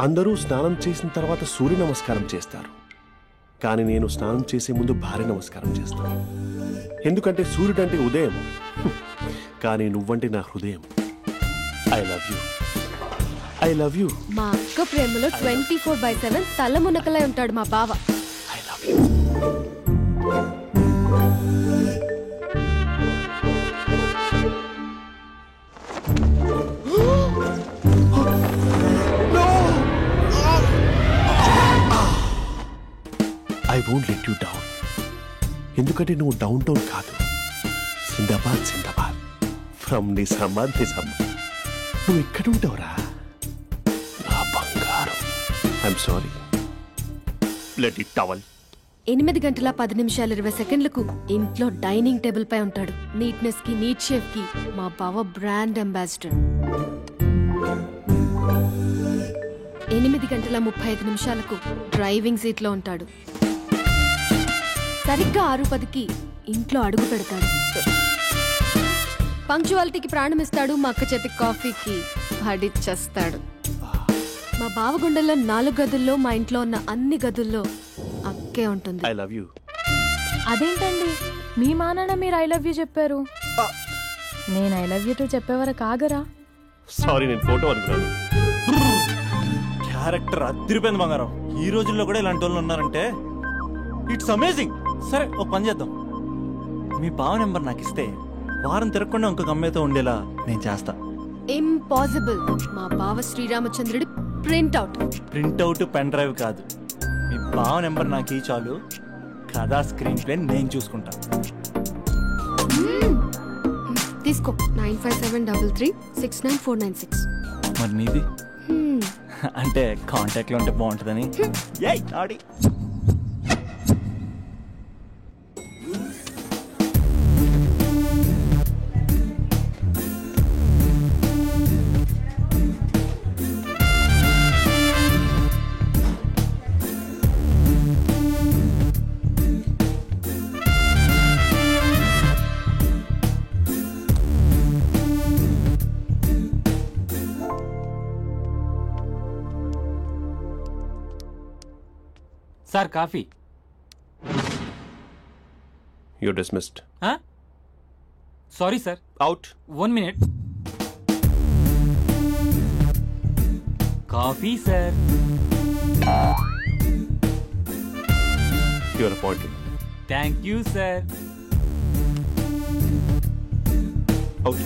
అందరూ స్నానం చేసిన తర్వాత సూర్య నమస్కారం చేస్తారు, కానీ నేను స్నానం చేసే ముందు భార్య నమస్కారం చేస్తాను. ఎందుకంటే సూర్యుడు అంటే ఉదయం, కానీ నువ్వంటే నా హృదయం. I love you, I love you. మా అక్క ప్రేమలో 24/7 తల మునకలై ఉంటాడు మా బావ. I love you. I won't let you down. ఎందుకంటే నువ్వు డౌన్ టౌన్ కాదు, జిందాబాద్ జిందాబాద్ ఫ్రమ్ నిజామాబాద్ నిజామాబాద్. నువ్వు ఇక్కడ ఉంటావురా నా బంగారం. I'm sorry. Let it towel. 8:10:20 ఇంట్లో డైనింగ్ టేబుల్ పై ఉంటాడు. నీట్నెస్ కి, నీట్ షేఫ్ కి మా బావ బ్రాండ్ అంబాసిడర్. 8:35 డ్రైవింగ్ సీట్ లో ఉంటాడు. సరిగ్గా 6:10 ఇంట్లో అడుగు పెడతాడు. పంక్చువాలిటీకి ప్రాణం ఇస్తాడు. మా అక్క చేతి కాఫీకి పడిచ్చేస్తాడు. మా బావ గుండెల్లో 4 గదుల్లో, మా ఇంట్లో ఉన్న అన్ని గదుల్లో అక్కే ఉంటుంది. I love you. అదేంటండి మీ మా నాన్న మీరు ఐ లవ్ యూ చెప్పారు, నేను ఐ లవ్ యూ టు చెప్పేవరకు ఆగరా? సారీ, నేను ఫోటో అనుకున్నాను. క్యారెక్టర్ అదిరిపోయింది బంగారం. ఈ రోజుల్లో కూడా ఇలాంటి వాళ్ళు ఉన్నారంటే ఇట్స్ అమేజింగ్. సరే ఒక పని చేద్దాం, మీ బావ నెంబర్ నాకు ఇస్తే వారం తిరగకుండా ఇంకొక అమ్మాయితో ఉండేలా నేను చేస్తా. ఇంపాసిబుల్. మా బావ శ్రీరామచంద్రుడి ప్రింట్అవుట్. ప్రింట్అవుట్ పెన్ డ్రైవ్ కాదు, మీ బావ నెంబర్ నాకు ఈ చాలు. కథా స్క్రీన్ ప్లే నేను చూసుకుంటా. తీసుకో. 9573369496. మరి నీది? అంటే కాంటాక్ట్ లో ఉంటే బాగుంటుందని. Sir coffee. You're dismissed. Sorry sir. Out. 1 minute. Coffee sir. You're appointed. Thank you sir. Out.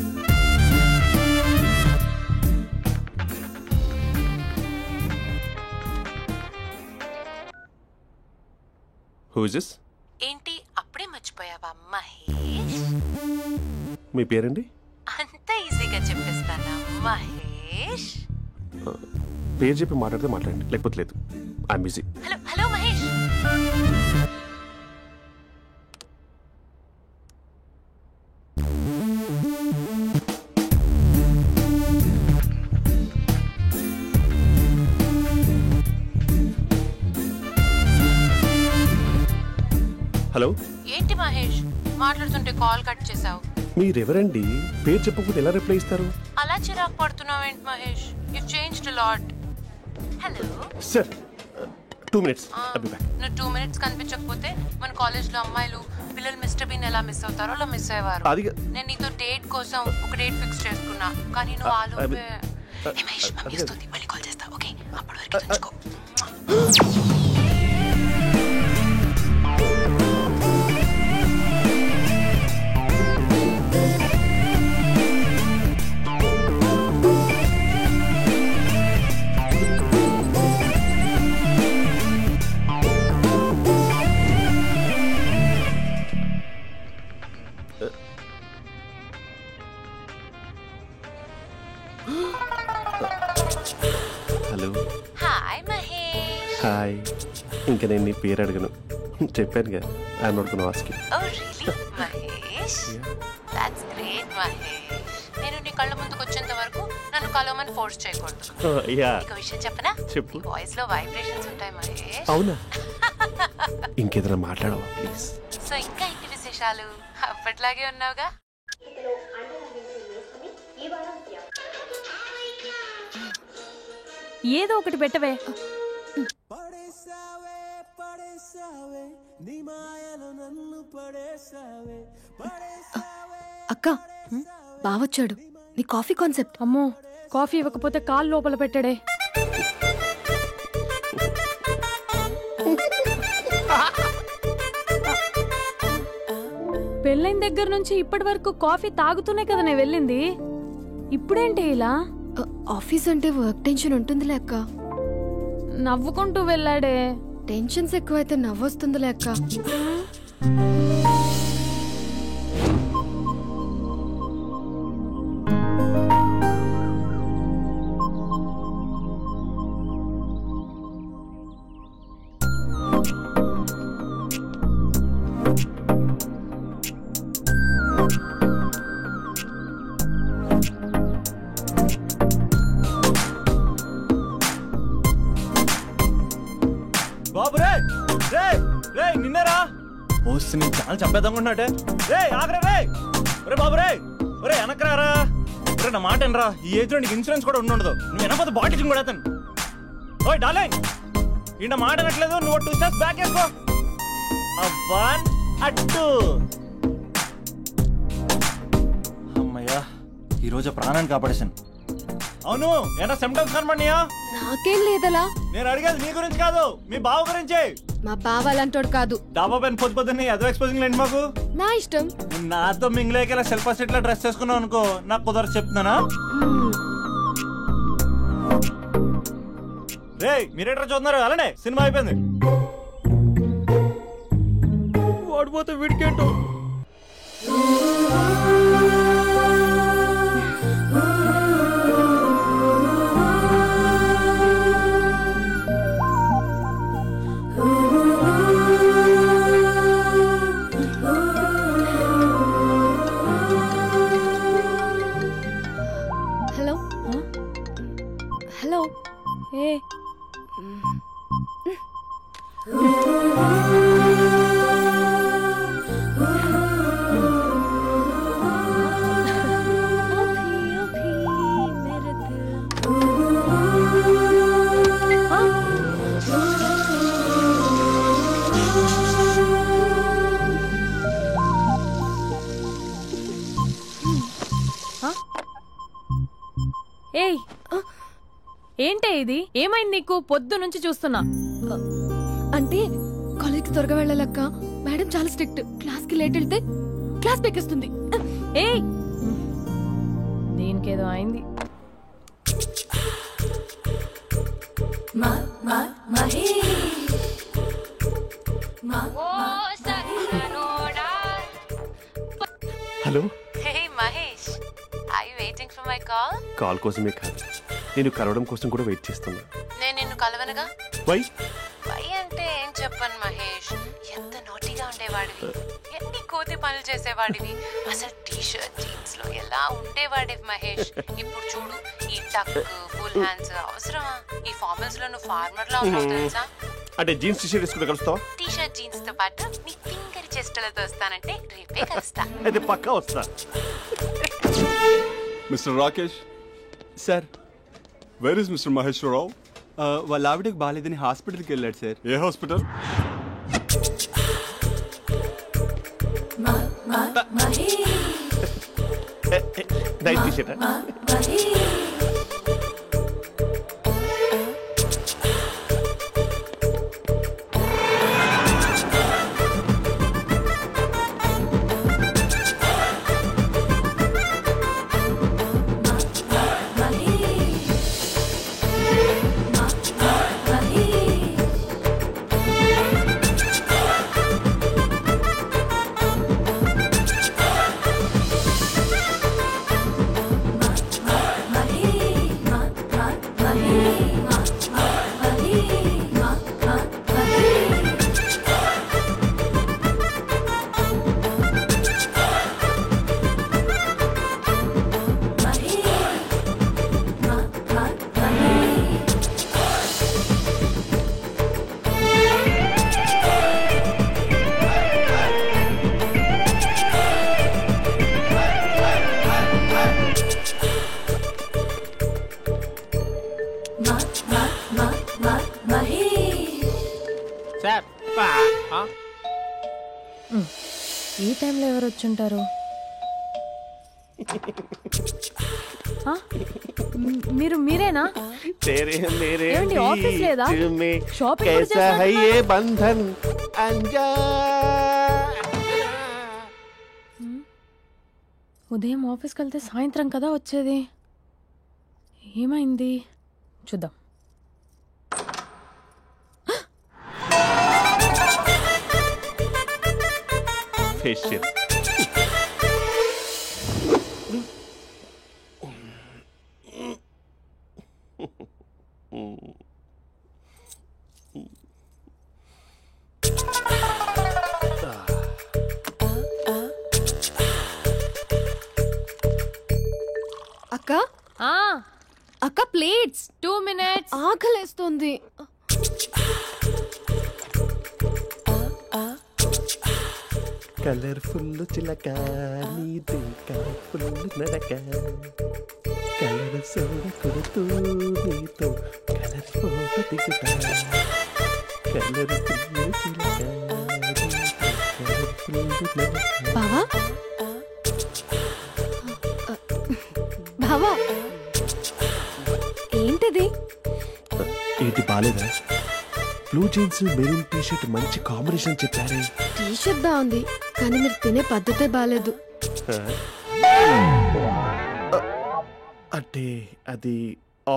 Who is this? ఏంటి అప్పుడే మర్చిపోయావా మహేష్? మీ పేరండి? అంత ఈజీగా చెప్పేస్తానా మహేష్? పేరు చెప్పి మాట్లాడితే మాట్లాడండి, లేకపోతే లేదు. I'm busy. Hello hello Mahesh. Hello. ఏంటి మహేష్ మాట్లాడుతుంటే కాల్ కట్ చేసావు? మీరెవరండి? పేరు చెప్పకపోతే ఎలా రిప్లై ఇస్తారు? అలా చిరాకు పడుతున్నావేంటి Mahesh? You changed lot. Hello sir, 2 minutes. I'll be back. నువ్వు 2 minutes కనిపించకపోతే మన కాలేజ్లో అమ్మాయిలు పిల్లలు మిస్టర్ బీన్ ఎలా మిస్ అవుతారో అలా మిస్ అయ్యేవారు. నేను నీతో డేట్ కోసం ఒక డేట్ ఫిక్స్ చేసుకున్నా, కానీ నువ్వు ఆలోపే. మహేష్ మమ్మీ వస్తుంది, మళ్ళీ కాల్ చేస్తా. ఓకే, అప్పటి వరకు తెచ్చుకో. హలో. హాయ్ మహేష్. హాయ్. ఇంకా నేను నీ పేరు అడగను, చెప్పానుగా. I'm not gonna ask you. Oh really Mahesh? That's great Mahesh. నేను నీ కళ్ళ ముందుకు వచ్చేంత వరకు నన్ను కలవమని ఫోర్స్ చేయకూడదు. ఒక విషయం చెప్పనా? చెప్పు. వాయిస్ లో వైబ్రేషన్స్ ఉంటాయి మహేష్. అవునా? ఇంకేదైనా మాట్లాడవా ప్లీజ్? సో ఇంకా ఇంటి విశేషాలు అప్పట్లాగే ఉన్నావుగా? ఏదో ఒకటి పెట్టవే. అక్క బావొచ్చాడు. నీ కాఫీ కాన్సెప్ట్. అమ్మో, కాఫీ ఇవ్వకపోతే కాలు లోపల పెట్టాడే. పెళ్ళైన దగ్గర నుంచి ఇప్పటి వరకు కాఫీ తాగుతూనే కదా నేను వెళ్ళింది. ఇప్పుడేంటి ఇలా? ఆఫీస్ అంటే వర్క్ టెన్షన్ ఉంటుందిలే అక్క. నవ్వుకుంటూ వెళ్ళాడే. టెన్షన్స్ ఎక్కువైతే నవ్వొస్తుందిలే అక్క. బాబు రే రే రే నిన్నరా పోస్ట్ ని చాలా చంపేద్దామనుకుంటున్నాడే. రే ఆగరే రే. ఒరే బాబు రే, ఒరే వెనకరారా. ఒరే నా మాట అనరా, ఈ ఏజ్ లో నీకు ఇన్సూరెన్స్ కూడా ఉండదు. నువ్వు వెనకపోతే బాటిల్ కూడా అతను. ఓయ్ డార్లింగ్, ఈ మాట అనట్లేదు. నువ్వు 2 స్టెప్స్ బ్యాక్ వేసుకో. 1 2. అమ్మయ్యా, ఈ రోజు ప్రాణాన్ని కాపాడేశాను. అవును, ఏనా సిమ్టమ్స్ కనబడినాయా? నాకేం లేదలా. నేను అడిగేది మీ గురించి కాదు, మీ బావ గురించి. మా బావ అలాంటోడు కాదు. డాబా పైన పొద్దున్నే ఏదో ఎక్స్పోజింగ్ లేండి మాకు. నా ఇష్టం. నాతో మింగిలేక సెల్ఫ్ సెట్ లో డ్రెస్ చేసుకున్నావు అనుకో, నాకు కుదరదు చెప్తున్నానా? రే మీరేట్రా చూస్తున్నారు? అలానే సినిమా అయిపోయింది. ఓడిపోతే వీడికేంటో. Hello hello. ఏ ఏయ్, ఏంటే ఇది? ఏమైంది నీకు? పొద్దు నుంచి చూస్తున్నా. అంటే కాలేజ్కి త్వరగా వెళ్ళాలక్క. మేడం చాలా స్ట్రిక్ట్. క్లాస్ కి లేట్ వెళ్తే క్లాస్ పెక్కేస్తుంది. ఏయ్, దీనికేదో అయింది. Hello. Hey Mahesh, are you waiting for my call? Call కోసమే కాదు, నేను కలవడం కోసం కూడా వెయిట్ చేస్తున్నా. నేను నిన్ను కలవనుగా. వై? వై అంటే ఏం చెప్పను మహేష్. ఎంత నోటిగా ఉండేవాడివి, ఎన్ని కోతి పనులు చేసేవాడివి. అసలు టీ షర్ట్ జీన్స్ లో ఎలా ఉండేవాడివి మహేష్. ఇప్పుడు చూడు, ఈ టక్ ఫుల్ హ్యాండ్స్ అవసరమా? ఈ ఫార్మల్స్ లో నువ్వు ఫార్మర్ లా ఉన్నావు తెలుసా? అంటే జీన్స్ టీ షర్ట్ వేసుకుంటే కలుస్తావా? టీ షర్ట్ జీన్స్ తో పాటు నీ ఫింగర్ చెస్టులతో వస్తానంటే రేపే కలుస్తా. అయితే పక్కా వస్తా. Mister Rakesh sir, where is mister Maheswara Rao? వాళ్ళ ఆవిడకి బాగాలేదని హాస్పిటల్కి వెళ్ళాడు సార్. ఏ హాస్పిటల్? Night T shirt. టైంలో ఎవరు వచ్చుంటారు? మీరేనా? ఏమండి, ఆఫీస్ లేదా? షాపింగ్ కూడా చేస్తున్నారు? ఉదయం ఆఫీస్కి వెళ్తే సాయంత్రం కదా వచ్చేది. ఏమైంది చూద్దాం. ఫేషియల్ అక్క అక్క ప్లేట్స్ 2 minutes. ఆకలేస్తుంది. కలర్ఫుల్ చిలక నీదే కలర్ఫుల్ నడక కలర్ సోడ కొడుతూ నీతో కలర్ ఫోటో దిగుతా కలర్ఫుల్ చిలక బావా బావా ఏంటిది? ఏంటి బాలేదా? Blue jeans maroon T shirt మంచి కాంబినేషన్ చెప్పారే. టీ షర్ట్ బాగుంది కానీ మీరు తినే పద్ధతే బాలేదు. అంటే అది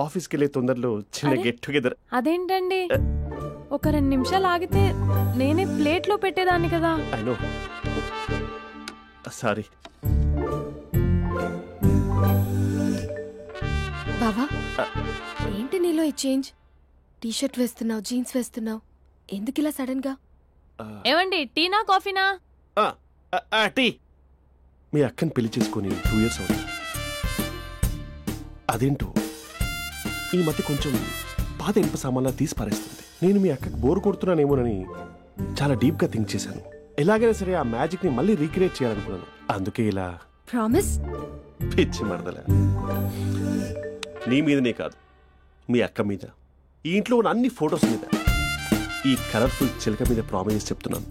ఆఫీస్కి వెళ్ళే తొందరలో చిన్న గెట్ టుగెదర్. అదేంటండి, ఒక 2 నిమిషాలు ఆగితే నేనే ప్లేట్లో పెట్టేదాన్ని కదా. I know, sorry. బావా ఏంటి నీలో ఈ చేంజ్? టీ షర్ట్ వేస్తున్నావు, జీన్స్ వేస్తున్నావు, ఎందుకు ఇలా సడన్ గా? ఏమండి, టీనా కాఫీనా? టీ. మీ అక్కని పెళ్లి చేసుకుని 2 years అవుతుంది. అదేంటో ఈ మధ్య కొంచెం పాత ఇనుప సామాన్లా తీసి పారేస్తుంది. నేను మీ అక్కకి బోర్ కొడుతున్నానేమోనని చాలా డీప్ గా థింక్ చేశాను. ఎలాగైనా సరే ఆ మ్యాజిక్ ని మళ్ళీ రీక్రియేట్ చేయాలనుకున్నాను. అందుకే ఇలా. ప్రామిస్? పిచ్చి మరదల, నీ మీదనే కాదు, మీ అక్క మీద, ఈ ఇంట్లో ఉన్న అన్ని ఫొటోస్ మీద, ఈ కలర్ఫుల్ చిలక మీద ప్రామిస్ చెప్తున్నాను.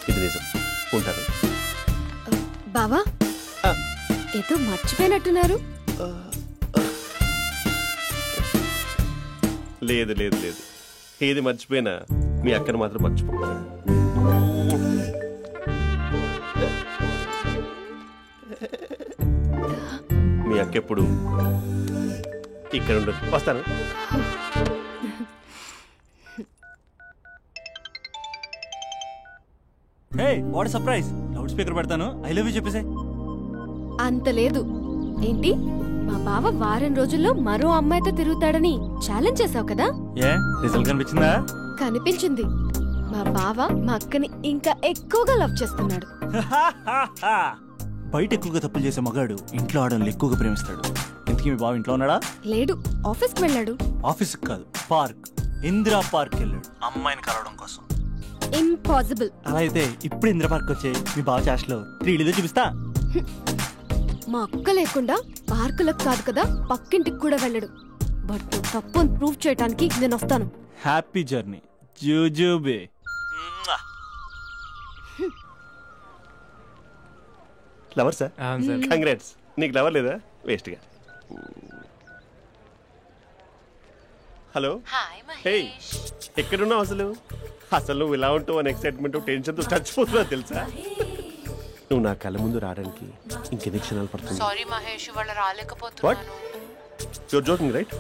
ఇది నిజం. ఉంటాను. బావా ఏదో మర్చిపోయినట్టున్నారు. లేదు లేదు లేదు, ఏది మర్చిపోయినా మీ అక్కను మాత్రం మర్చిపో. మీ అక్క ఎప్పుడు ఇక్కడ ఉండదు. వస్తాను. హే, వాట్ సర్ప్రైజ్! లౌడ్ స్పీకర్ పెడతాను, ఐ లవ్ యూ చెప్పేసే. అంత లేదు. ఏంటి, మా బావ వారం రోజుల్లో మరో అమ్మాయితో తిరుగుతాడని ఛాలెంజ్ చేసావు కదా? ఏ రిజల్ట్ కనిపించిందా? కనిపించింది. మా బావ మా అక్కని ఇంకా ఎక్కువగా లవ్ చేస్తున్నాడు. బయట ఎక్కువగా తప్పులు చేసే మగాడు ఇంట్లో ఆడవాళ్ళు ఎక్కువగా ప్రేమిస్తాడు. ఇంతకీ మీ బావ ఇంట్లో ఉన్నాడా? లేడు, ఆఫీస్కి వెళ్ళాడు. ఆఫీస్కి కాదు, పార్క్, ఇందిరా పార్క్ వెళ్ళాడు అమ్మాయిని కలవడం కోసం. ఇంపాసిబుల్. అలా అయితే ఇప్పుడు ఇందిరా పార్క్ వచ్చే మీ బావ చాష్లో 3Dలో చూపిస్తా. మా అక్క లేకుండా పార్కులకు కాదు కదా, పక్కింటికి కూడా వెళ్ళడు. బట్ తప్పు ప్రూవ్ చేయడానికి నేను వస్తాను. హ్యాపీ జర్నీ జూజూబే. Lover sir? కంగ్రాట్స్. నీకు లవర్ లేదా? వేస్ట్ గా. హలో. హే, ఎక్కడున్నావు అసలు? అసలు నువ్వు ఇలా ఉంటావు అని ఎక్సైట్మెంట్ టెన్షన్తో చచ్చిపోతున్నా తెలుసా? నువ్వు నా కళ్ళ ముందు రావడానికి ఇంకెన్ని క్షణాలు పడుతుంది? సారీ మహేష్, వాళ్ళు రాలేకపోతున్నాను. Your joking right?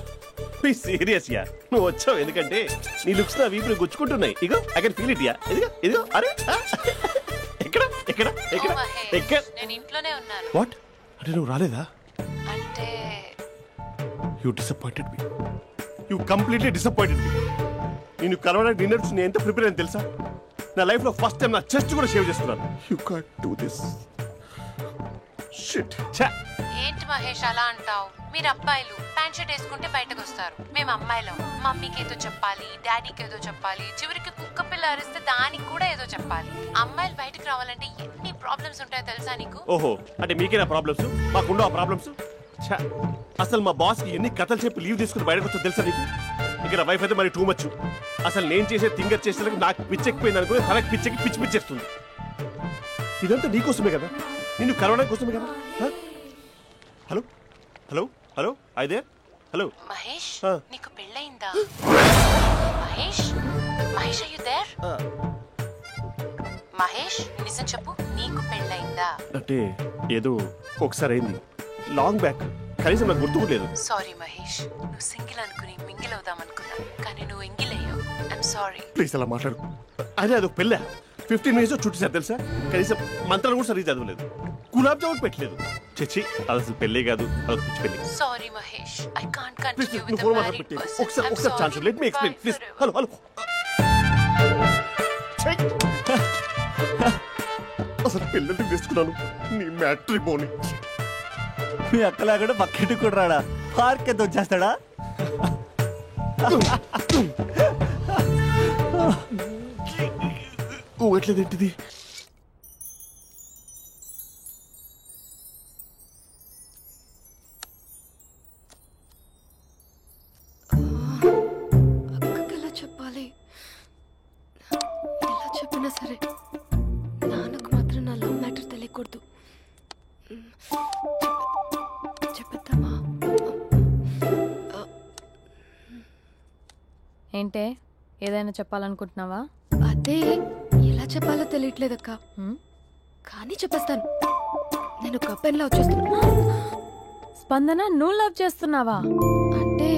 Please serious యా. నువ్వు వచ్చావు ఎందుకంటే నీ లుక్స్ నా వీపుని గుచ్చుకుంటున్నాయి. ఇగో ఐ కెన్ ఫీల్ ఇట్ యా. ఇదిగో ఇదిగో. అరే ఎక్కడ ఎక్కడ ఎక్కడ ఎక్కడ? నేను ఇంట్లోనే ఉన్నాను. వాట్ అంటే నువ్వు రాలేదా? అంటే you disappointed me. You completely disappointed me. నేను కలవడానికి డిన్నర్స్ నేను ఎంత ప్రిపేర్ అని తెలుసా? నా లైఫ్ లో ఫస్ట్ టైం నా చెస్ట్ కూడా సేవ్ చేస్తున్నాను. You can't do this. Shit. ఏంటి మహేష్ అలా అంటావు? మీరు అబ్బాయిలు ప్యాంట్ షర్ట్ వేసుకుంటే బయటకు వస్తారు. మేము అమ్మాయిలం, మమ్మీకి ఏదో చెప్పాలి, డాడీకి ఏదో చెప్పాలి, చివరికి కుక్క పిల్ల అరిస్తే దానికి కూడా ఏదో చెప్పాలి. అమ్మాయిలు బయటకు రావాలంటే ఎన్ని ప్రాబ్లమ్స్ ఉంటాయో తెలుసా నీకు? ఓహో, అంటే మీకేనా ప్రాబ్లమ్స్? మాకుండా ఆ ప్రాబ్లమ్స్? అసలు మా బాస్ కి ఎన్ని కథలు చెప్పి లీవ్ తీసుకుని బయటకు వచ్చా తెలుసా నీకు? ఇక్కడ వైఫ్ అయితే మరి టూ మచ్. అసలు నేను చేసే థింగర్ చేసేందుకు నాకు పిచ్చెక్కిపోయింది అనుకుని తనకి పిచ్చెక్కి పిచ్చి పిచ్చేస్తుంది. ఇదంతా నీకోసమే కదా, నిన్ను కరోనా కోసమే కదా. హలో హలో హలో అయితే హలో మహేష్ ఆ. నీకు పెళ్ళయిందా? Mahesh Mahesh are you there? Mahesh నిజం చెప్పు, నీకు పెళ్ళయిందా? అంటే ఏదో ఒకసారి అయింది, లాంగ్ బ్యాక్, కనీసం నాకు గుర్తు కూడా లేదు. సారీ మహేష్, నువ్వు సింగిల్ అనుకుని మింగిల్ అవుదాం అనుకున్నా, కానీ నువ్వు ఎంగిల్ అయ్యావు. I'm sorry. ప్లీజ్ అలా మాట్లాడు. అదే అదొక పెళ్ళ 15 మినిట్స్ చుట్టేసారు తెలుసా, కనీసం మంత్రాలు కూడా సరిగ్గా చదవలేదు, గులాబ్ జామున్ పెట్టలేదు. చచ్చి అది అసలు పెళ్ళే కాదు, అదొక పిచ్చి పెళ్ళి. Sorry Mahesh, I can't please continue with నువ్వు ద ఫోన్ మ్యారీడ్ పెట్టి పర్సన్. ఒకసారి chance let me explain please. Hello hello అసలు పిల్లల్ని తీసుకున్నాను నీ మ్యాట్రీ పోని. మీ అక్కలా కూడా పక్కింటి కూడా రాడా, పార్క్ ఎంత వచ్చేస్తాడా? ఎట్లేదేంటిది? అక్కకి ఎలా చెప్పాలి? ఎలా చెప్పినా సరే నాన్నకు మాత్రం నా లవ్ మ్యాటర్ తెలియకూడదు. చెప్పేద్దామా? ఏంటే ఏదైనా చెప్పాలనుకుంటున్నావా? అదే ఎలా చెప్పాలో తెలియట్లేదక్క, హ్మ్? కానీ చెప్పేస్తాను. నేను ఒక అబ్బాయిని లవ్ చేస్తున్నా. స్పందన నువ్వు లవ్ చేస్తున్నావా? అంటే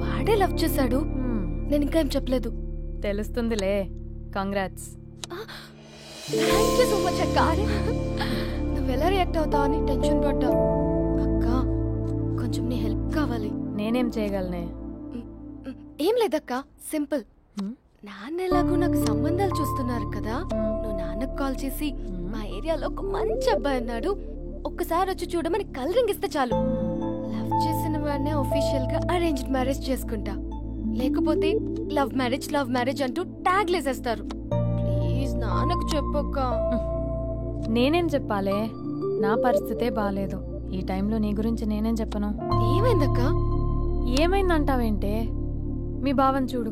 వాడే లవ్ చేశాడు, హ్మ్. నేను ఇంకా ఏం చెప్పలేదు. తెలుస్తుందిలే. Congrats. Thank you so much అక్క. నువ్వు ఎలా రియాక్ట్ అవుతావు అని టెన్షన్ పడ్డా. అక్క కొంచెం నీ హెల్ప్ కావాలి. నేనేం చేయగలనే? ఏం లేదక్క, సింపుల్. హ్మ్? నాన్న ఎలాగో నాకు సంబంధాలు చూస్తున్నారు కదా, నువ్వు నాన్నకు కాల్ చేసి మా ఏరియాలో ఒక మంచి అబ్బాయి అన్నాడు, ఒక్కసారి వచ్చి చూడమని కలరింగ్ ఇస్తే చాలు. లవ్ చేసిన వాడినే ఒఫీషియల్ గా అరేంజ్డ్ మ్యారేజ్ చేసుకుంటా, లేకపోతే లవ్ మ్యారేజ్ అంటూ ట్యాగ్ లేసేస్తారు. ప్లీజ్ నాన్నకు చెప్పక్క. నేనేం చెప్పాలే? నా పరిస్థితే బాలేదు. ఈ టైంలో నీ గురించి నేనేం చెప్పను? ఏమైందక్క? ఏమైందంటావేంటే? మీ భావం చూడు,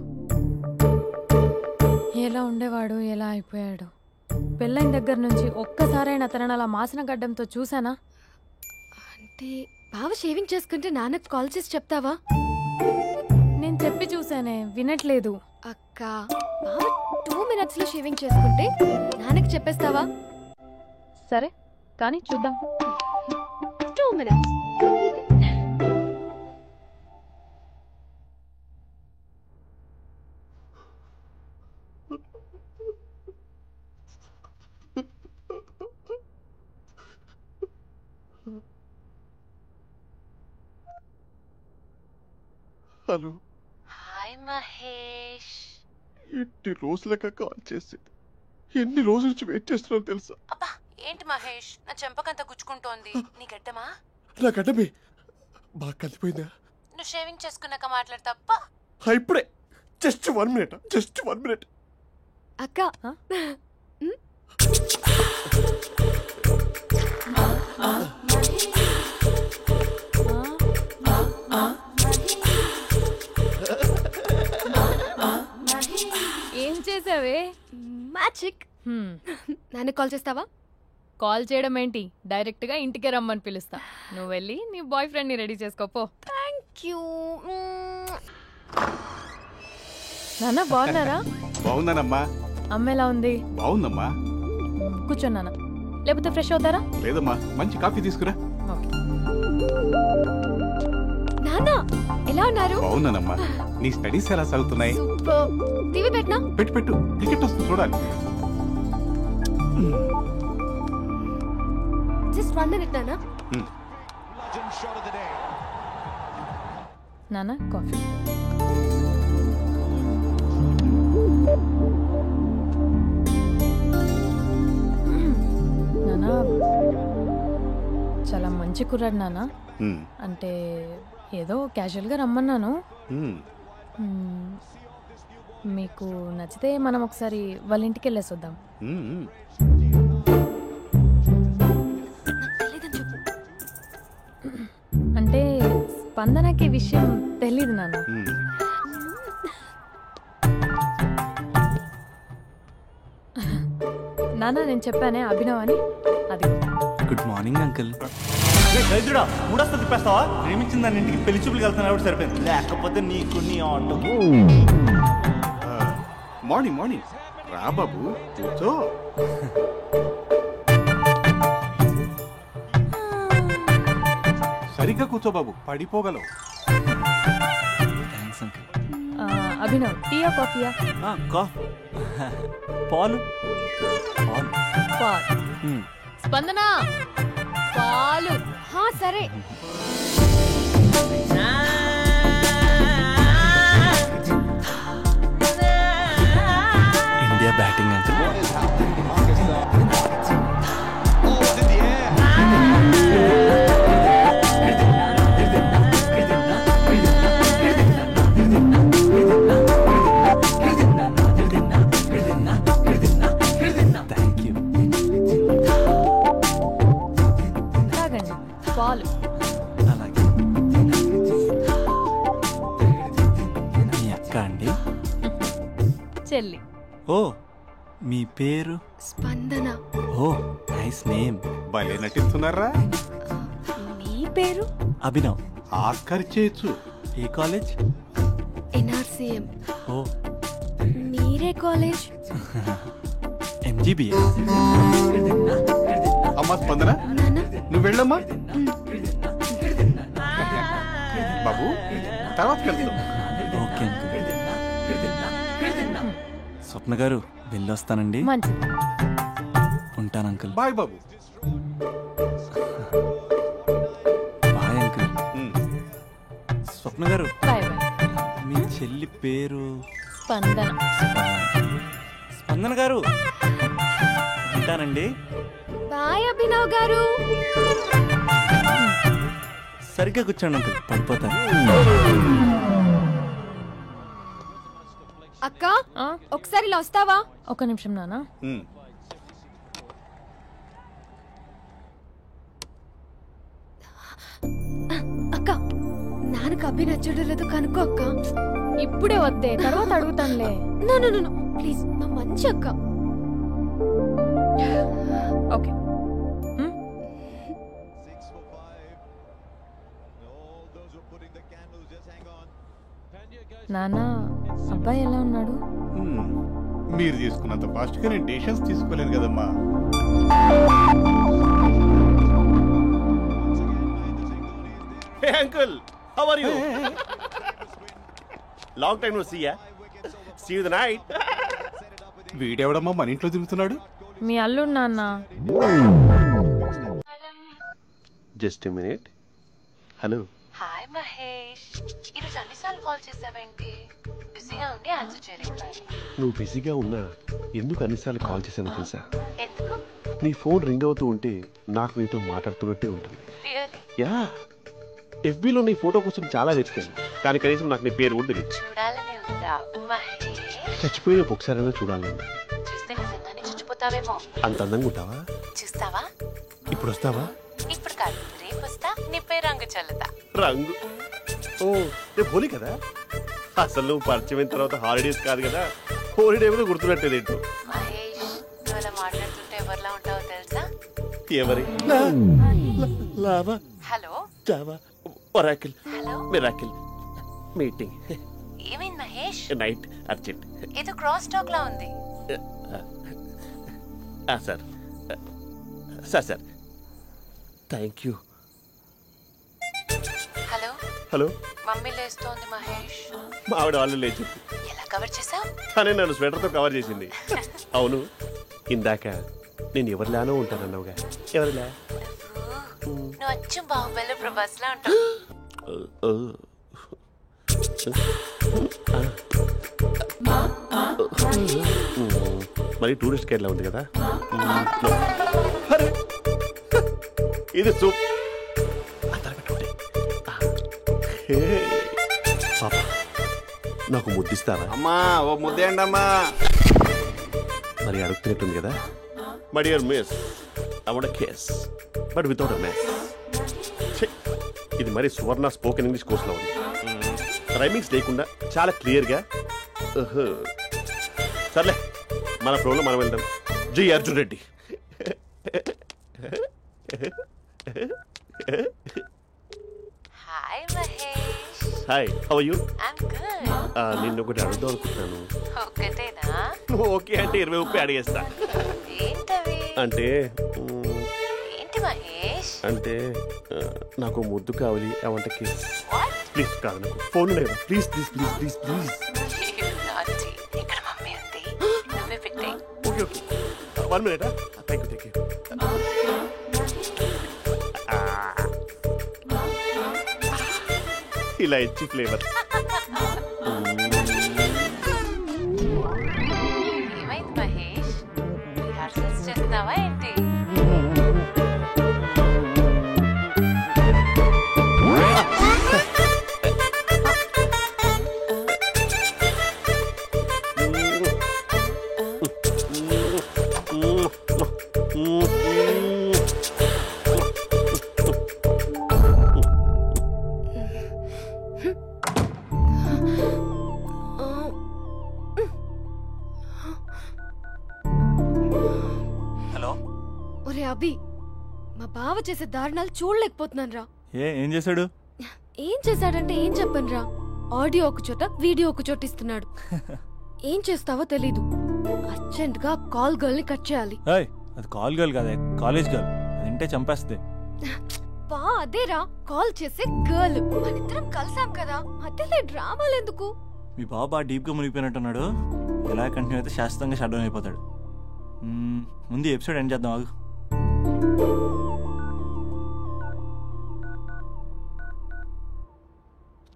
ఎలా ఉండేవాడు, ఎలా అయిపోయాడు. పెళ్ళైన దగ్గర నుంచి ఒక్కసారైనా తనని అలా మాసిన గడ్డంతో చూసానా? అంటే బావ షేవింగ్ చేసుకుంటే నాన్నకు కాల్ చేసి చెప్తావా? నేను చెప్పి చూసానే, వినట్లేదు. అక్క బావ 2 minutes లో షేవింగ్ చేసుకుంటే నాన్నకి చెప్పేస్తావా? సరే కానీ చూద్దాం. 2 minutes. Hello hi Mahesh. ఎన్ని రోజులుగా కాల్ చేసి ఎన్ని రోజుల నుంచి వెయిట్ చేస్తున్నాను తెలుసా? అబ్బా ఏంటి మహేష్, నా చెంపకంత గుచ్చుకుంటోంది. నీ గడ్డమా? నా గడ్డమే బాగా కలిపోయిందా? నువ్వు షేవింగ్ చేసుకున్నాక మాట్లాడతాప్పా. ఇప్పుడే జస్ట్ 1 minute. అక్క ఏం చేసావే? మ్యాజిక్. నాన్న కాల్ చేస్తావా? కాల్ చేయడం ఏంటి, డైరెక్ట్ గా ఇంటికే రమ్మని పిలుస్తా. నువ్వు వెళ్ళి నీ బాయ్ ఫ్రెండ్ ని రెడీ చేసుకోపో. Thank you. నాన్న బాగున్నారా? బాగున్నానమ్మా. అమ్మ ఎలా ఉంది? బాగుందమ్మా. కూర్చో నాన్న, లేకపోతే ఫ్రెష్ అవుతారా? లేదమ్మా, మంచి కాఫీ తీసుకురా. నాన్న ఎలా ఉన్నారు? బాగున్నానమ్మా. నీ స్టడీస్ ఎలా సాగుతున్నాయి? సూపర్. టీవీ పెట్టనా? పెట్టు క్రికెట్ వస్తుంది చూడాలి. జస్ట్ 1 minute నాన్న. నాన్న కాఫీ. నాన్న చాలా మంచి కుర్రాడు నాన్న. అంటే ఏదో క్యాజువల్గా రమ్మన్నాను. మీకు నచ్చితే మనం ఒకసారి వాళ్ళ ఇంటికి వెళ్ళేసి వద్దాం. అంటే స్పందనకి విషయం తెలీదు నాన్న. నాన్న నేను చెప్పానే అభినవ్ అని, అది. Good morning uncle. దరిద్రుడా మూడొస్తా తిప్పేస్తావా? ప్రేమించిన దాని ఇంటికి పెళ్లి చూపులు వెళ్తున్నా కూడా సరిపోయింది, లేకపోతే నీకు నీ ఆటోకి. మార్నింగ్ మార్నింగ్ రా బాబు, కూర్చో. సరిగ్గా కూర్చో బాబు, పడిపోగలవు. Thanks uncle. అభినవ్ టీయా కాఫీయా? పాలు. పాల్. స్పందన పాలు. సరే. India batting uncle. Thank you. తాగండి పాలు. అలాగే. మీ అక్క అండి? చెల్లి. ఓ, మీ పేరు? స్పందన. ఓ, నైస్ నేమ్. భలే నటిస్తున్నారా? నీ పేరు? అభినవ్. ఆస్కర్ చేయొచ్చు. ఏ కాలేజ్? NRCM. ఓ, మీరే కాలేజ్? MGBA. అమ్మా స్పందన, నాన్న. నువ్వు వెళ్ళమ్మా. బాబు తర్వాత వెళ్తాం. Okay uncle. స్వప్న గారు వెళ్ళొస్తానండి. మంచిది. ఉంటాను అంకుల్. బాయ్ బాబు. Bye uncle. స్వప్న గారు, బాయ్ బాయ్. మీ చెల్లి పేరు? స్పందన. స్పందన గారు, ఉంటానండి. బాయ్ అభినవ్ గారు. సరిగ్గా కూర్చోండి అంకుల్, పడిపోతాను. అక్క ఒకసారి ఇలా వస్తావా? ఒక నిమిషం నాన్న. అక్క నాన్నకు అభి నచ్చడం లేదో కనుక్కో అక్క. ఇప్పుడే వద్దే, తర్వాత అడుగుతానులే. నో ప్లీజ్, నా మంచి అక్క. ఓకే. నాన్న, అబ్బాయి ఎలా ఉన్నాడు? మీరు తీసుకున్నంత ఫాస్ట్ గా నేను డెసిషన్స్ తీసుకోలేను కదమ్మా. Hey uncle, how are you? Long time no see ya. See you the night. వీడెవడమ్మా మన ఇంట్లో తిరుగుతున్నాడు? మీ అల్లుడు నాన్న. Just a minute. Hello. Hi Mahesh, ఈరోజు అన్నిసార్లు కాల్ చేసావేంటి? బిజీగా ఉండి ఆన్సర్ చేయలేకపోయాను. నువ్వు బిజీగా ఉన్నా ఎందుకు అన్నిసార్లు కాల్ చేశాను తెలుసా? ఎందుకు? నీ ఫోన్ రింగ్ అవుతూ ఉంటే నాకు నీతో మాట్లాడుతున్నట్టే ఉంటుంది. రియల్లీ? యా, FBలో నీ ఫోటో కోసం చాలా వెతికాను, కానీ కనీసం నాకు నీ పేరు కూడా తెలియదు. చూడాలని ఉందా మహేష్? చచ్చిపోయిన ఒకసారైనా చూడాలని. చూస్తే నిజంగానే చచ్చిపోతావేమో. అంత అందంగా ఉంటావా? చూస్తావా? ఇప్పుడు వస్తావా? ఇప్పుడు కాదు, రేపు వస్తా, నీపై రంగు చల్లుతా. రంగు? ఓ, రేపు హోలీ కదా. అసలు నువ్వు పరిచయం అయిన తర్వాత హాలిడేస్ కాదు కదా, హోలిడే మీద గుర్తున్నట్టేదేంటో. మహేష్, నువ్వు అలా మాట్లాడుతుంటే ఎవరిలా ఉంటావో తెలుసా? ఎవరి? Lava, hello, java, oracle, hello, miracle, meeting, ఏమైంది మహేష్? Night, urgent. ఏదో క్రాస్ టాక్ లా ఉంది. Sir sir sir thank you. Hello hello, mummy లేస్తోంది మహేష్. మా ఆవిడ వాళ్ళు లేచి ఎలా కవర్ చేసావు? తనే నన్ను స్వెటర్తో కవర్ చేసింది. అవును, ఇందాక నేను ఎవరిలానో ఉంటానన్నావుగా, ఎవరిలా? నువ్వు అచ్చం బాహుబలి ప్రభాస్ లా ఉంటావు. మరి టూరిస్ట్ గైడ్ లా ఉంది కదా. ఇది సూప్. పాపా, నాకు ముద్దిస్తావా? అమ్మా ఓ ముద్దేయండి అమ్మా. మరి అడుగుతున్నట్టుంది కదా. My dear miss, I want kiss but without a mess. ఇది మరి సువర్ణ స్పోకెన్ ఇంగ్లీష్ కోర్సులో ఉంది. రైమింగ్స్ లేకుండా చాలా క్లియర్గా. సర్లే, మన ఫ్లోలో మనం వెళ్దాం. G Arjun Reddy. Hi Mahesh. Hi, how you? I'm good. నిన్ను ఒకటి అడుగుదాం అనుకుంటున్నాను. ఒకటేనా? నువ్వు ఓకే అంటే 20 రూపాయలు అడిగేస్తా. ఏంటవి? అంటే ఏంటి మహేష్? అంటే నాకు ముద్దు కావాలి. అవంటకి What? ప్లీజ్ కాదు, నాకు ఫోన్ లేదు. Please please please please please. You naughty. ఇక్కడ మమ్మీ ఉంది, నువ్వే పెట్టే. Okay okay, 1 minute. Thank you thank you. ఇలా ఇచ్చి ఫ్లేవర్. ఏమైంది మహేష్? రిహార్సల్స్ చేస్తున్నావా ఏంటి? హలో. ఒరే అభి, మా బావ చేసే దారుణాలు చూడలేకపోతున్నాను రా. ఏం చేశాడు? ఏం చేశాడంటే ఏం చెప్పను రా. ఆడియో ఒక చోట, వీడియో ఒక చోట ఇస్తున్నాడు. ఏం చేస్తావో తెలీదు. అర్జెంట్ గా కాల్ గర్ల్ ని కట్ చేయాలి. అది కాల్ గర్ల్ కాదే, కాలేజ్ గర్ల్. అది వింటే చంపేస్తుంది. బా అదేరా, కాల్ చేసే గర్ల్. మనిద్దరం కలిసాం కదా, మధ్యలో డ్రామాలు ఎందుకు? మీ బాబా డీప్ గా మునిగిపోయినట్టున్నాడు. ఎలా కంటిన్యూ అయితే శాశ్వతంగా షట్ డౌన్ అయిపోతాడు. ముందు ఎపిసోడ్ ఎండ్ చేద్దాం, ఆగు.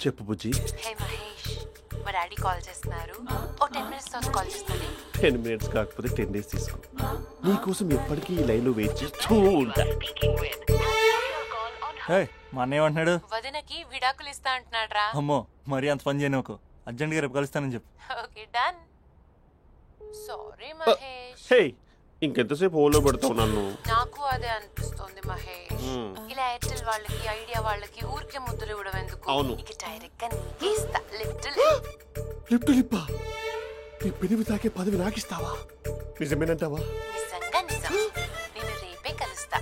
చెప్పు బుజ్జి. హే మహేష్, మా డాడీ కాల్ చేస్తున్నారు. ఓ 10 minutes తర్వాత కాల్ చేస్తాను. 10 minutes కాకపోతే 10 days తీసుకో. నీకోసం ఎప్పటికీ ఈ లైన్ లో వెయిట్ చేస్తూ ఉంటా. మా అన్నయ్య ఏమంటున్నాడు? వదినకి విడాకులు ఇస్తా అంటున్నాడు రా. అమ్మో, మరీ అంత పని చేయను. ఒక అర్జెంట్ గా రేపు కలుస్తానని చెప్పు. Okay done. సారీ మహేష్. హే, ఇంకెంతసేపు హోల్లో పెడతావు నన్ను? నాకు అదే అనిపిస్తుంది మహేష్. ఇలా ఎయిర్టెల్ వాళ్ళకి, ఐడియా వాళ్ళకి ఊరికే ముద్దులు ఇవ్వడం ఎందుకు? అవును. ఇక డైరెక్ట్ గా నీకే ఇస్తా. లిప్టు లిప్పా, నీ పెనివి తాకే పదవి నాకిస్తావా? నిజమేనంటావా? నిజంగా నిజం. నేను రేపే కలుస్తా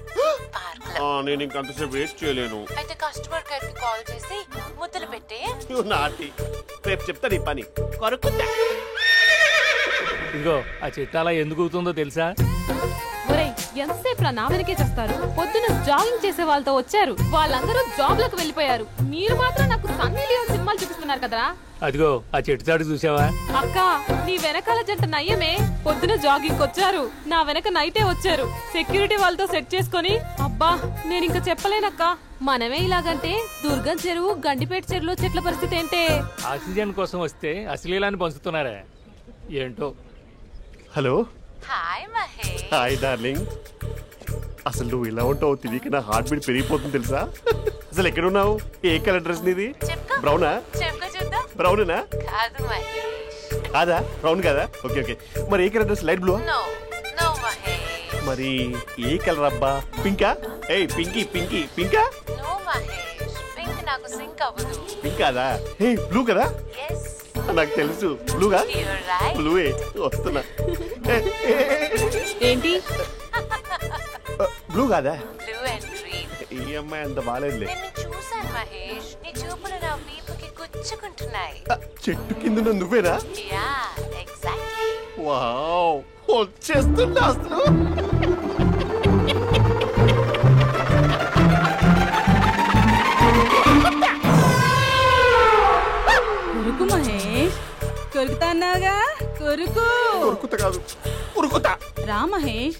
పార్క్ లో. నేను ఇంకంతసేపు వెయిట్ చేయలేను. అయితే కస్టమర్ కేర్ కి కాల్ చేసి ముద్దులు పెట్టే. నాటి రేపు చెప్తా నీ పని. కొరుకుంటా. ఇదిగో ఆ చిట్టాలా ఎందుకు అవుతుందో తెలుసా? ఒరేయ్, ఎంతసేపు నా వెనకే చేస్తారు? పొద్దున జాగింగ్ చేసే వాళ్ళతో వచ్చారు, వాళ్ళందరూ జాబ్ లకు వెళ్ళిపోయారు. మీరు మాత్రం నాకు సన్నీ లియోన్ సినిమాలు చూపిస్తున్నారు కదరా. అదిగో ఆ చెట్టు చాటు చూసావా? అక్క, నీ వెనకాల జంట నయ్యమే. పొద్దున జాగింగ్ వచ్చారు, నా వెనక నైటే వచ్చారు. సెక్యూరిటీ వాళ్ళతో సెట్ చేసుకొని, అబ్బా నేను ఇంకా చెప్పలేనక్క. మనమే ఇలాగంటే దుర్గం చెరువు, గండిపేట చెరువులో చెట్ల పరిస్థితి ఏంటే? ఆక్సిజన్ కోసం వస్తే అశ్లీలాన్ని పంచుతున్నారా ఏంటో. Hello. Hi Mahesh. Hi darling. అసలు నువ్వు ఇలా ఉంటావు తెలియక నా హార్ట్ బీట్ పెరిగిపోతుంది తెలుసా? అసలు ఎక్కడున్నావు? ఏ కలర్ డ్రెస్ నీది? బ్రౌనా? చూద్దాం. బ్రౌనేనా? కాదు మహేష్. కాదా? బ్రౌన్ కదా? Okay okay. మరి ఏ colour dress? Light blue? No no Mahesh. మరి ఏ కలర్ అబ్బా? పింకా? ఏయ్ పింకీ పింకీ పింకా? నో మహేష్, పింక్ నాకు సింక్ అవ్వదు. పింక్ కాదా? ఏ బ్లూ కదా? yes. నాకు తెలుసు. బ్లూగా? You're right. బ్లూవే వస్తున్నా. ఏంటి? బ్లూ కాదా? Blue and green. ఈ అమ్మాయి అంత బాగాలేదులే. నిన్ను చూశాను మహేష్, నీ చూపులు నా వీపుకి గుచ్చుకుంటున్నాయి. చెట్టు కింద నువ్వేనా? Yeah exactly. వావ్, వచ్చేస్తున్నా అసలు. కొరుకు మహేష్, కొరుకుతా అన్నావుగా, కొరుకు. ఉరుకుతా కాదు, ఉరుకుతా. రా మహేష్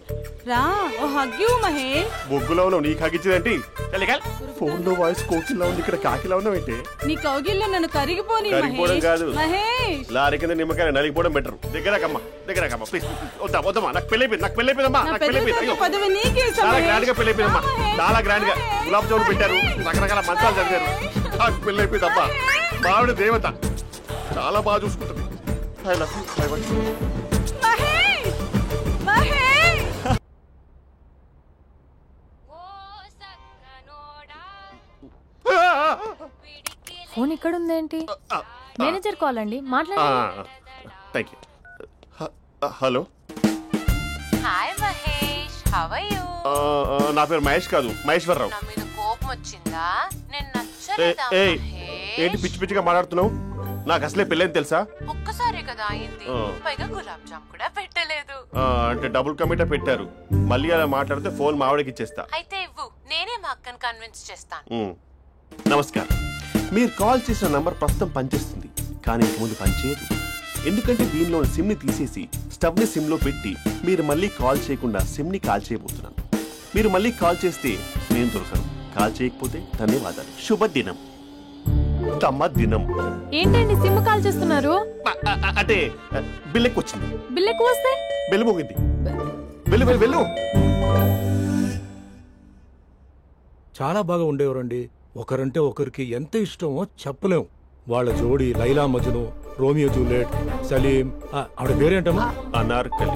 రా, ఓ హగ్గు మహేష్. బొగ్గులో ఉన్నావు, నీకు హగిచ్చిందేంటి? ఫోన్ లో వాయిస్ కోకిలా ఉంది, ఇక్కడ కాకిలా ఉన్నావేంటి? నీ కౌగిల్లో నన్ను కరిగిపోని కరిగిపోవడం మహేష్. కాదు. మహేష్ లారీ కింద నిమ్మకాయ నలిగిపోవడం బెటర్. దగ్గరకమ్మా దగ్గరకమ్మా ప్లీజ్. వద్దా వద్దమ్మా, నాకు పెళ్ళైపోయింది, నాకు పెళ్ళైపోయిందమ్మా, నా నాకు పెళ్ళైపోయింది. అయ్యో, పదవి నీకే ఇస్తా చాలా మహేష్. గ్రాండ్ గా పెళ్ళైపోయిందమ్మా, చాలా గ్రాండ్ గా. గులాబ్ జామున్ పెట్టారు, రకరకాల మంచాలు చదివారు. నాకు పెళ్ళైపోయిందమ్మా. మావిడ దేవత, చాలా బాగా చూసుకుంటుంది. I love you. I want you. Mahesh Mahesh. Phone ఇక్కడ ఉందేంటి? మేనేజర్ కాల్ అండి, మాట్లాడండి. Thank you. Hello. Hi how are you? నా పేరు మహేష్ కాదు, మహేశ్వరరావు. నా మీద కోపం వచ్చిందా? నేను నచ్చలేదా ఏంటి పిచ్చి పిచ్చిగా మాట్లాడుతున్నావు? నాకు అసలే పెళ్ళని తెలుసా? ఒక్కసారి కదా అయింది, పైగా గులాబ్ జామ్ కూడా పెట్టలేదు. అంటే డబుల్ కమిటా పెట్టారు. మళ్ళీ అలా మాట్లాడితే ఫోన్ మావిడకి ఇచ్చేస్తా. అయితే ఇవ్వు, నేనే మా అక్కని కన్విన్స్ చేస్తాను. నమస్కారం. మీరు కాల్ చేసిన నంబర్ ప్రస్తుతం పనిచేస్తుంది, కానీ ఇంక ముందు పనిచేయదు. ఎందుకంటే దీనిలో సిమ్ ని తీసేసి స్టవ్ ని సిమ్ లో పెట్టి మీరు మళ్ళీ కాల్ చేయకుండా సిమ్ ని కాల్ చేయబోతున్నాను. మీరు మళ్ళీ కాల్ చేస్తే నేను దొరకను, కాల్ చేయకపోతే ధన్యవాదాలు. శుభదినం. తమ దినం. ఏంటండి సిమ్ కాల్ చేస్తున్నారు? అంటే బిల్ ఎక్కువ వచ్చింది. బిల్ ఎక్కువ వస్తే బెల్లు మోగింది. వెళ్ళు వెళ్ళు వెళ్ళు. చాలా బాగా ఉండేవారండి. ఒకరంటే ఒకరికి ఎంత ఇష్టమో చెప్పలేం. వాళ్ళ జోడి లైలా మజ్ను, రోమియో జూలియట్, సలీం, ఆవిడ పేరేంటమ్మా? అనార్కలి.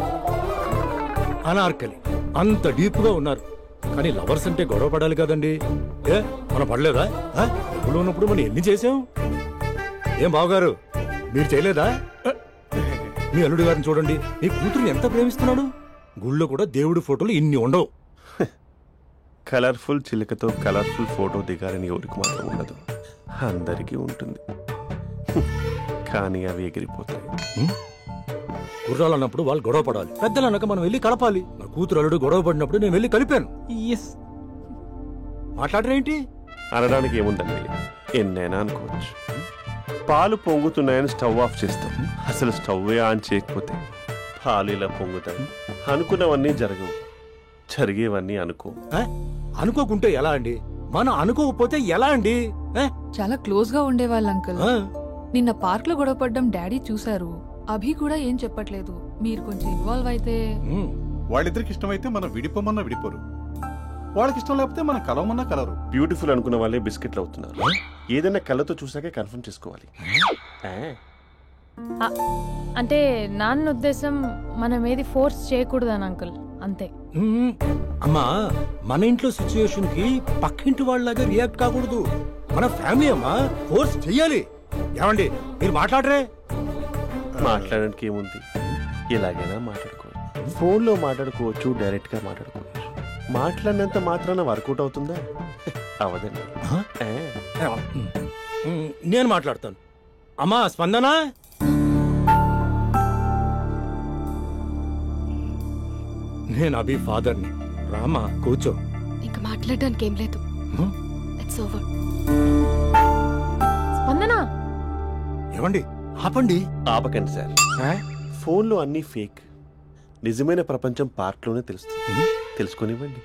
అనార్కలి. అంత డీప్ గా ఉన్నారు. కానీ లవర్స్ అంటే గొడవ పడాలి కదండి. ఏ మనం పడలేదా? ఎప్పుడు ఉన్నప్పుడు మనం ఎన్ని చేసాం? ఏం బావగారు, మీరు చేయలేదా? మీ అల్లుడి గారిని చూడండి, మీ కూతురుని ఎంత ప్రేమిస్తున్నాడు. గుళ్ళో కూడా దేవుడి ఫోటోలు ఇన్ని ఉండవు. కలర్ఫుల్ చిలుకతో కలర్ఫుల్ ఫోటో దిగాలని ఎవరికి మాత్రం ఉండదు, అందరికీ ఉంటుంది. కానీ అవి ఎగిరిపోతాయి. గుర్రాలు అన్నప్పుడు వాళ్ళు గొడవ పడాలి, పెద్దలు అన్నాక మనం వెళ్ళి కలపాలి. నా కూతురు అల్లుడు గొడవ పడినప్పుడు నేను వెళ్ళి కలిపాను. మాట్లాడరేంటి? అనడానికి ఏముందండి, ఎన్నైనా అనుకోవచ్చు. పాలు పొంగుతున్నాయని స్టవ్ ఆఫ్ చేస్తాం. అసలు స్టవ్ ఆన్ చేయకపోతే పాలు ఇలా పొంగుతాయి. అనుకున్నవన్నీ జరగవు, జరిగేవన్నీ అనుకోకుంటే ఎలా అండి? మనం అనుకోకపోతే ఎలా అండి? చాలా క్లోజ్ గా ఉండేవాళ్ళు అంకుల్. నిన్న పార్క్ లో గొడవ పడ్డం డాడీ చూశారు. అభి కూడా ఏం చెప్పట్లేదు. మీరు కొంచెం ఇన్వాల్వ్ అయితే. వాళ్ళిద్దరికి ఇష్టమైతే మనం విడిపోమన్నా విడిపోరు, వాళ్ళకి ఇష్టం లేకపోతే మనం కలవమన్నా కలరు. బ్యూటిఫుల్ అనుకున్న వాళ్ళే బిస్కెట్లు అవుతున్నారు. ఏదైనా కళ్ళతో చూసాకే కన్ఫర్మ్ చేసుకోవాలి. అంటే నాన్న ఉద్దేశం మనం ఏది ఫోర్స్ చేయకూడదని అంకుల్, అంతే. అమ్మా, మన ఇంట్లో సిచ్యుయేషన్ కి పక్కింటి వాళ్ళలాగా రియాక్ట్ కాకూడదు. మన ఫ్యామిలీ అమ్మా, ఫోర్స్ చెయ్యాలి. ఏమండి మీరు మాట్లాడరే? మాట్లాడడానికి ఏముంది, ఎలాగైనా మాట్లాడుకోవచ్చు. ఫోన్లో మాట్లాడుకోవచ్చు, డైరెక్ట్ గా మాట్లాడుకోవచ్చు. మాట్లాడినంత మాత్రాన వర్కౌట్ అవుతుందా? అవదండి. నేను మాట్లాడతాను. అమ్మా స్పందన, నేను అభి ఫాదర్ని. రామా కూర్చో. ఇంకా మాట్లాడడానికి ఏం లేదు. It's over. స్పందన. ఏమండి ఆపండి. ఆపకండి సార్. ఫోన్లో అన్ని ఫేక్, నిజమైన ప్రపంచం పార్ట్లోనే తెలుస్తుంది. తెలుసుకొనివ్వండి.